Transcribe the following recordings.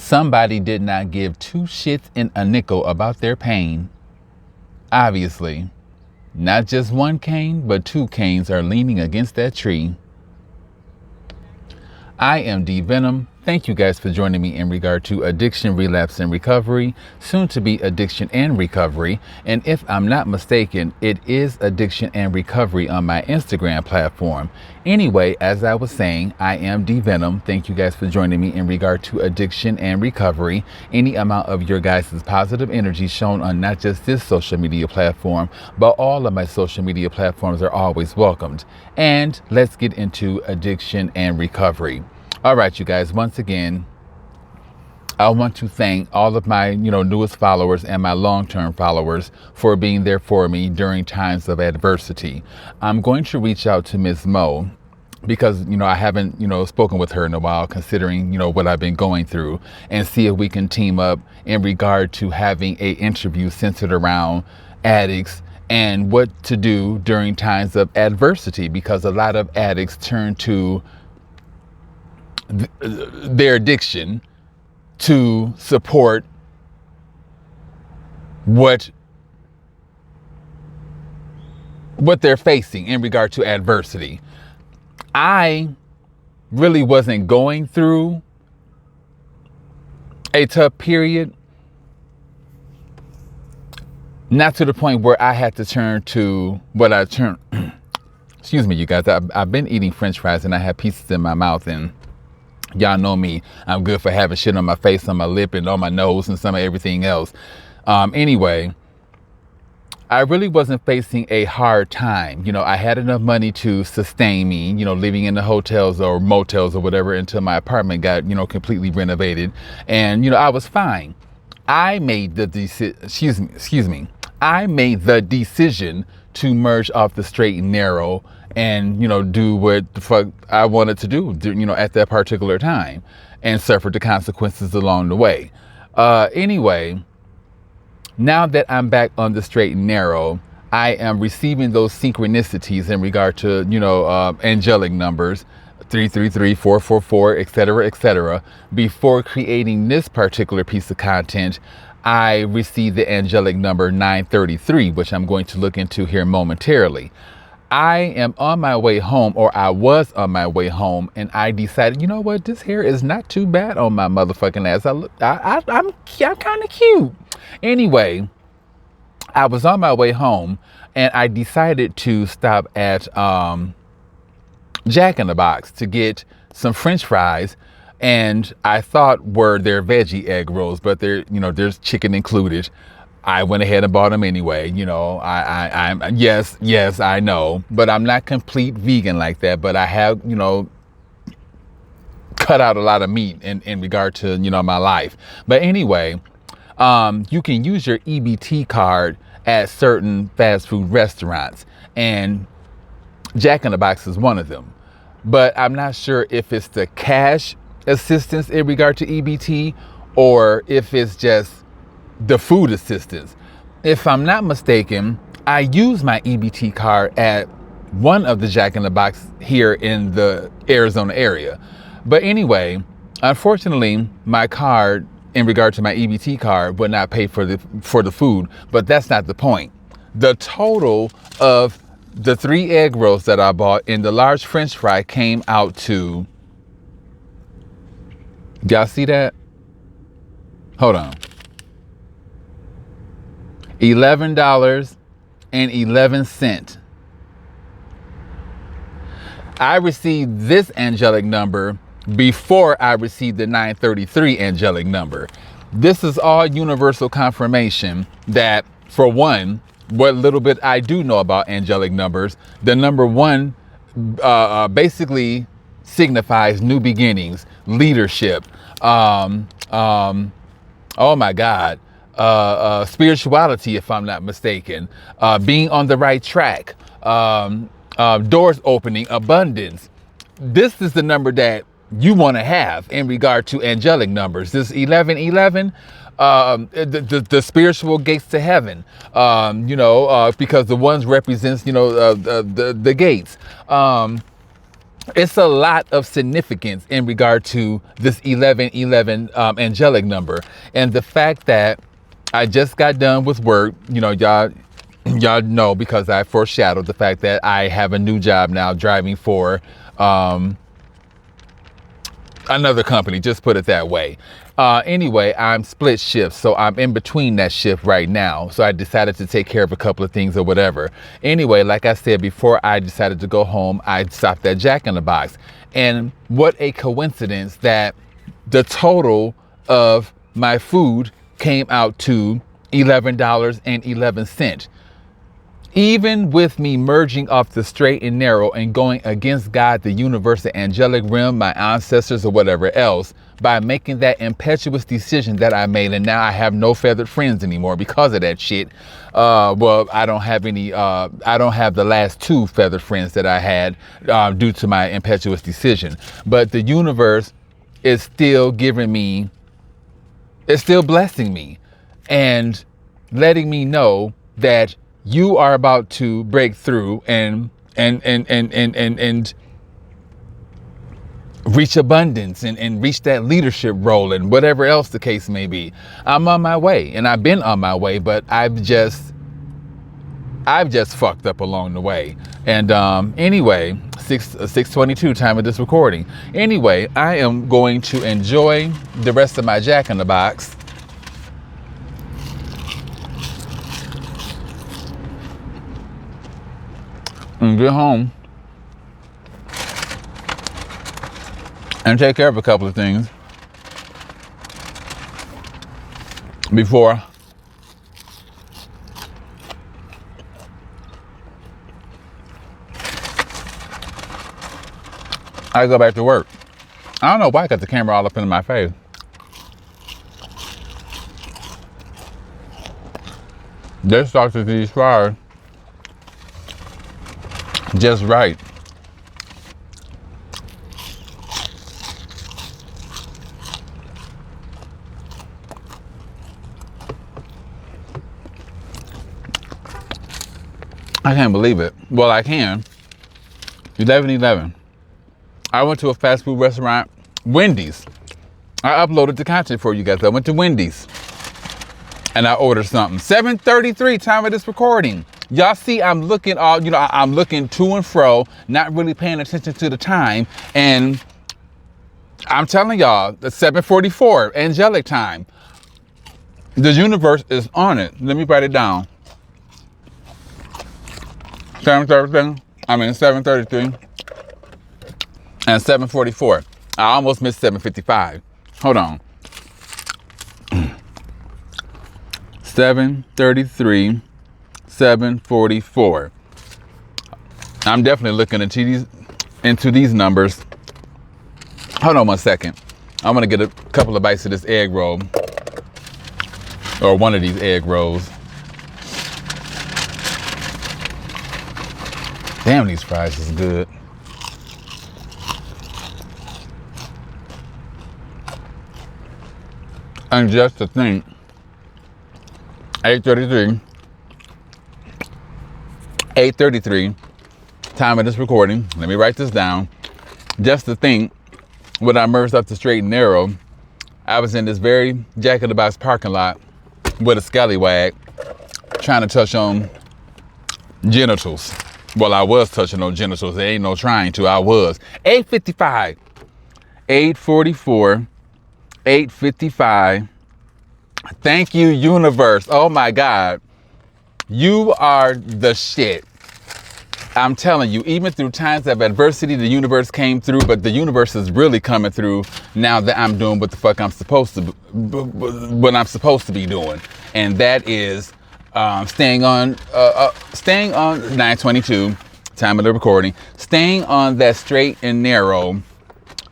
Somebody did not give two shits in a nickel about their pain. Obviously, not just one cane, but two canes are leaning against that tree. I am D Venom. Thank you guys for joining me in regard to addiction, relapse, and recovery, soon to be addiction and recovery. And if I'm not mistaken, it is addiction and recovery on my Instagram platform. Anyway, as I was saying, I am D Venom. Thank you guys for joining me in regard to addiction and recovery. Any amount of your guys' positive energy shown on not just this social media platform, but all of my social media platforms are always welcomed. And let's get into addiction and recovery. All right, you guys, once again, I want to thank all of my, newest followers and my long-term followers for being there for me during times of adversity. I'm going to reach out to Ms. Mo because, I haven't, spoken with her in a while, considering, what I've been going through, and see if we can team up in regard to having an interview centered around addicts and what to do during times of adversity, because a lot of addicts turn to their addiction to support what they're facing in regard to adversity. I really wasn't going through a tough period, not to the point where I had to turn to what I turned. Excuse me, you guys. I've been eating French fries and I have pieces in my mouth, and y'all know me. I'm good for having shit on my face, on my lip, and on my nose, and some of everything else. Anyway, I really wasn't facing a hard time. I had enough money to sustain me, living in the hotels or motels or whatever until my apartment got, completely renovated. And, I was fine. I made the I made the decision to merge off the straight and narrow and, do what the fuck I wanted to do, at that particular time, and suffer the consequences along the way. Anyway, now that I'm back on the straight and narrow, I am receiving those synchronicities in regard to, angelic numbers, 333, 444, etc., etc. Before creating this particular piece of content, I received the angelic number 933, which I'm going to look into here momentarily. I am on my way home, or I was on my way home, and I decided, you know what, this hair is not too bad on my motherfucking ass. I'm kind of cute. Anyway, I was on my way home, and I decided to stop at Jack in the Box to get some French fries, and I thought were their veggie egg rolls, but there's chicken included. I went ahead and bought them anyway. I'm yes, I know, but I'm not complete vegan like that. But I have, cut out a lot of meat in regard to, my life. But anyway, you can use your EBT card at certain fast food restaurants, and Jack in the Box is one of them. But I'm not sure if it's the cash assistance in regard to EBT or if it's just the food assistance. If I'm not mistaken, I use my EBT card at one of the Jack in the Box here in the Arizona area. But anyway, unfortunately, my card in regard to my EBT card would not pay for the food, but that's not the point. The total of the 3 egg rolls that I bought in the large French fry came out to, y'all see that? Hold on. $11.11. I received this angelic number before I received the 933 angelic number. This is all universal confirmation that, for one, what little bit I do know about angelic numbers, the number 1 basically signifies new beginnings, leadership, oh my God, spirituality, if I'm not mistaken, being on the right track, doors opening, abundance. This is the number that you want to have in regard to angelic numbers. This 1111, the spiritual gates to heaven, because the ones represents, the gates. it's a lot of significance in regard to this 1111 angelic number. And the fact that I just got done with work, you know, y'all know, because I foreshadowed the fact that I have a new job now driving for another company, just put it that way. Anyway, I'm split shift, so I'm in between that shift right now. So I decided to take care of a couple of things or whatever. Anyway, like I said, before I decided to go home, I stopped at Jack in the Box. And what a coincidence that the total of my food came out to $11.11. Even with me merging off the straight and narrow and going against God, the universe, the angelic realm, my ancestors, or whatever else, by making that impetuous decision that I made, and now I have no feathered friends anymore because of that shit. Well, I don't have any, I don't have the last two feathered friends that I had due to my impetuous decision. But the universe is still giving me, it's still blessing me and letting me know that you are about to break through and reach abundance and reach that leadership role and whatever else the case may be. I'm on my way, and I've been on my way, but I've just fucked up along the way. And anyway, 6:22 time of this recording. Anyway, I am going to enjoy the rest of my Jack in the Box. And get home and take care of a couple of things before I go back to work. I don't know why I got the camera all up in my face. They started these fires just right. I can't believe it. Well, I can. 11:11. I went to a fast food restaurant, Wendy's. I uploaded the content for you guys. I went to Wendy's and I ordered something. 7:33 time of this recording. Y'all see, I'm looking all, you know, I'm looking to and fro, not really paying attention to the time. And I'm telling y'all, it's 7:44, angelic time. The universe is on it. Let me write it down. 7:33 and 7:44. I almost missed 7:55. Hold on. 7:33. 7:44. I'm definitely looking into these numbers. Hold on one second. I'm gonna get a couple of bites of this egg roll, or one of these egg rolls. Damn, these fries is good. And just to think, 8:33 time of this recording. Let me write this down. Just to think, when I merged up the straight and narrow, I was in this very Jack in the Box parking lot with a scallywag trying to touch on genitals. Well, I was touching on genitals. There ain't no trying to. I was. 8:55, 8:44, 8:55. Thank you, universe. Oh my God. You are the shit. I'm telling you, even through times of adversity, the universe came through, but the universe is really coming through now that I'm doing what the fuck I'm supposed to, what I'm supposed to be doing. And that is staying on 9:22, time of the recording, staying on that straight and narrow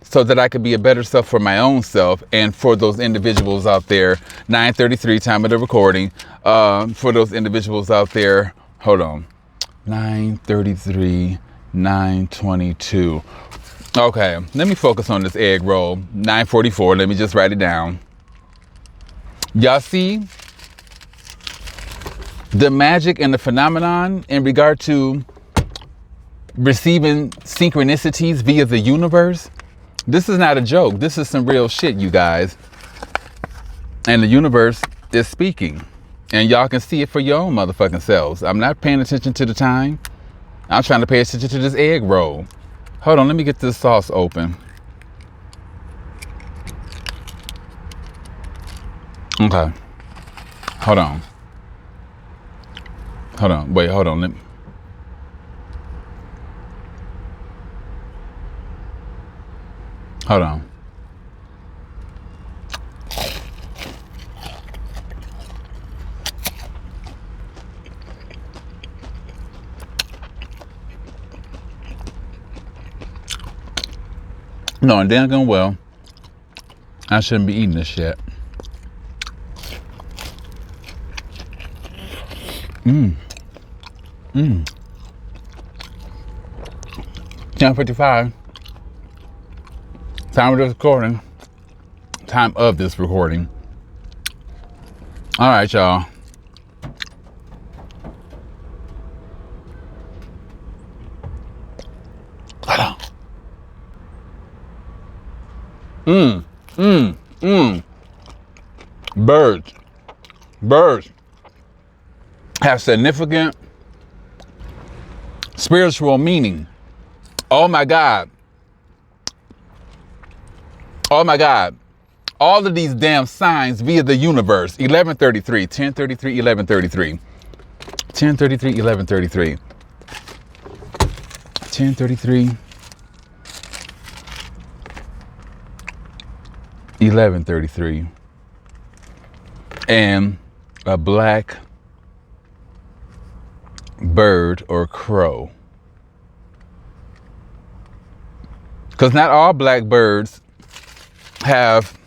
so that I could be a better self for my own self and for those individuals out there. 9:33, time of the recording, for those individuals out there. Hold on. 9:33, 9:22. Okay, let me focus on this egg roll. 9:44, let me just write it down. Y'all see the magic and the phenomenon in regard to receiving synchronicities via the universe. This is not a joke. This is some real shit, you guys. And the universe is speaking. And y'all can see it for your own motherfucking selves. I'm not paying attention to the time. I'm trying to pay attention to this egg roll. Hold on, let me get this sauce open. Okay. Hold on. Hold on. Wait, hold on. Hold on. No, and damn gone well, I shouldn't be eating this shit. 10:55. Time of this recording. All right, y'all. Birds have significant spiritual meaning. Oh my God. Oh my God. All of these damn signs via the universe. 11:33, 10:33, 11:33. 10:33, 11:33. 10:33. 11:33. And a black bird or crow. Because not all black birds have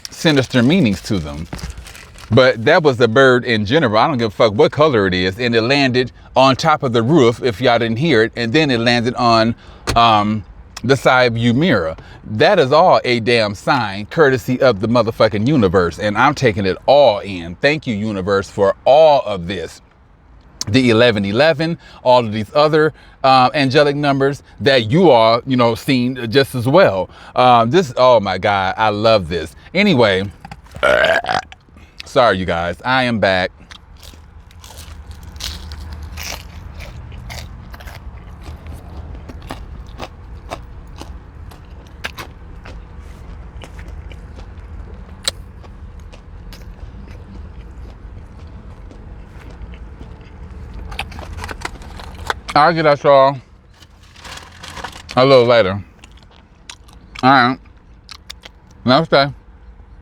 sinister meanings to them. But that was the bird in general. I don't give a fuck what color it is. And it landed on top of the roof, if y'all didn't hear it. And then it landed on the side view mirror. That is all a damn sign, courtesy of the motherfucking universe. And I'm taking it all in. Thank you, universe, for all of this. The 1111, all of these other angelic numbers that you all, seen just as well. Oh my God, I love this. Anyway, sorry, you guys, I am back. I'll get at y'all a little later. All right. Namaste.